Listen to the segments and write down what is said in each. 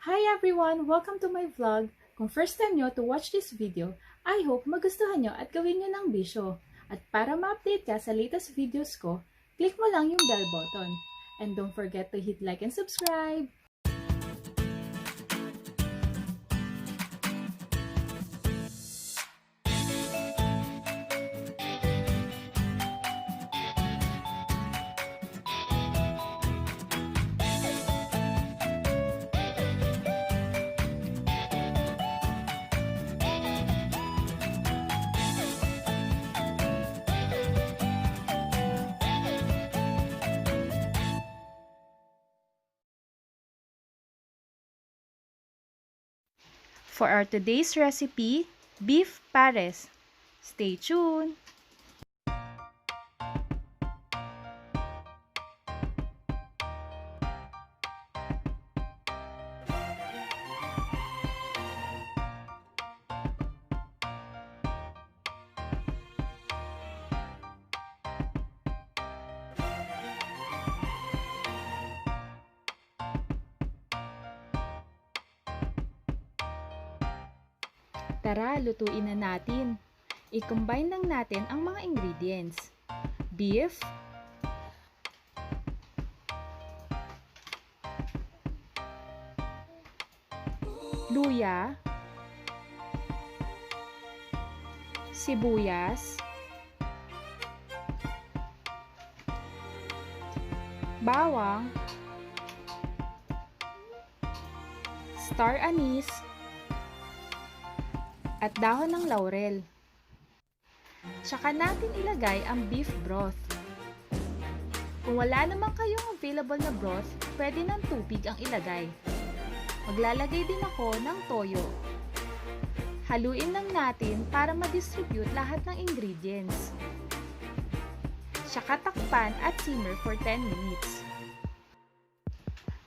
Hi everyone! Welcome to my vlog. Kung first time nyo to watch this video, I hope magustuhan nyo at gawin nyo ng bisyo. At para ma-update ka sa latest videos ko, click mo lang yung bell button. And don't forget to hit like and subscribe! For our today's recipe, beef pares. Stay tuned! Tara, lutuin na natin. I-combine lang natin ang mga ingredients. Beef, luya, sibuyas, bawang, star anise, at dahon ng laurel. Tsaka natin ilagay ang beef broth. Kung wala naman kayong available na broth, pwede ng tubig ang ilagay. Maglalagay din ako ng toyo. Haluin lang natin para ma-distribute lahat ng ingredients. Tsaka takpan at simmer for 10 minutes.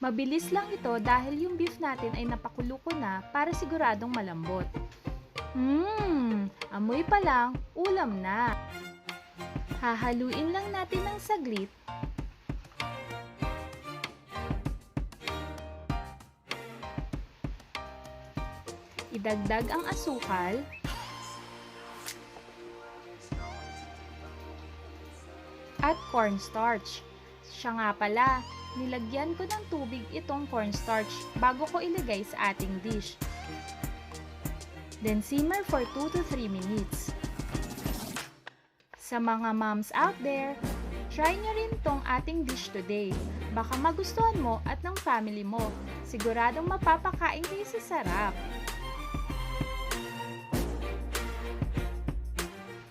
Mabilis lang ito dahil yung beef natin ay napakulo ko na para siguradong malambot. Amoy pa lang, ulam na. Hahaluin lang natin ng saglit. Idagdag ang asukal. At cornstarch. Siya nga pala, nilagyan ko ng tubig itong cornstarch bago ko ilagay sa ating dish. Then simmer for 2 to 3 minutes. Sa mga moms out there, try nyo rin tong ating dish today. Baka magustuhan mo at ng family mo. Siguradong mapapakain kayo sa sarap.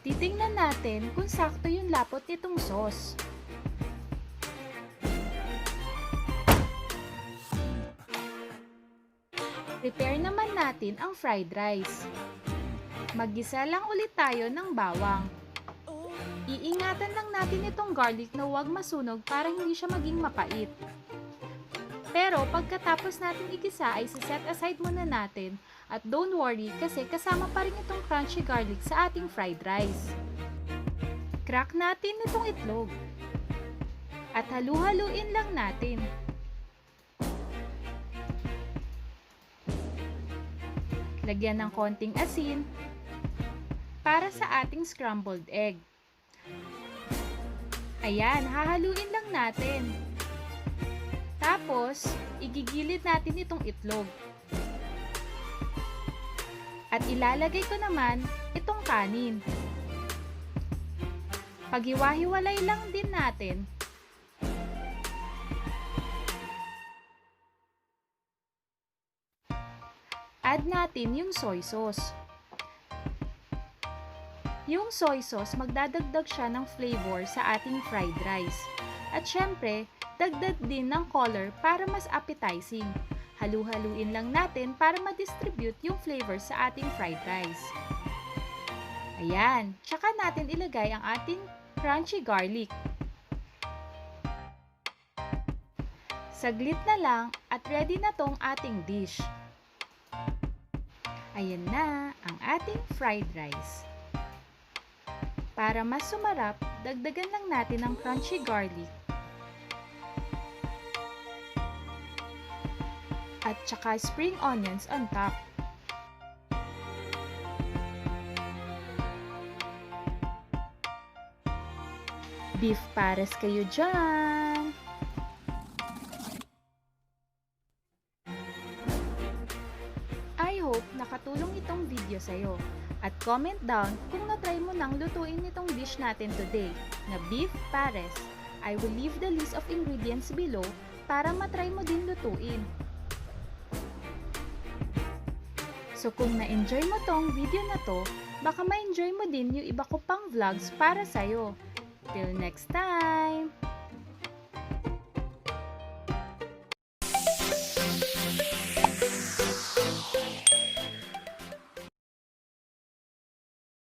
Titingnan natin kung sakto yung lapot nitong sauce. Prepare naman natin ang fried rice. Maggisa lang ulit tayo ng bawang. Iingatan lang natin itong garlic na huwag masunog para hindi siya maging mapait. Pero pagkatapos natin igisa ay set aside muna natin at don't worry kasi kasama pa rin itong crunchy garlic sa ating fried rice. Crack natin itong itlog. At halu-haluin lang natin. Lagyan ng konting asin para sa ating scrambled egg. Ayan, hahaluin lang natin. Tapos, igigilid natin itong itlog. At ilalagay ko naman itong kanin. Paghiwa-hiwalay lang din natin. Add natin yung soy sauce. Yung soy sauce, magdadagdag siya ng flavor sa ating fried rice. At syempre, dagdag din ng color para mas appetizing. Halu-haluin lang natin para ma-distribute yung flavor sa ating fried rice. Ayan, tsaka natin ilagay ang ating crunchy garlic. Saglit na lang at ready na tong ating dish. Ayan na ang ating fried rice. Para mas sumarap, dagdagan lang natin ng crunchy garlic. at saka spring onions on top. Beef pares kayo dyan! I hope nakatulong itong video sa'yo. At comment down kung na-try mo nang lutuin itong dish natin today na beef pares. I will leave the list of ingredients below para matry mo din lutuin. So kung na-enjoy mo tong video na to, baka ma-enjoy mo din yung iba ko pang vlogs para sa'yo. Till next time!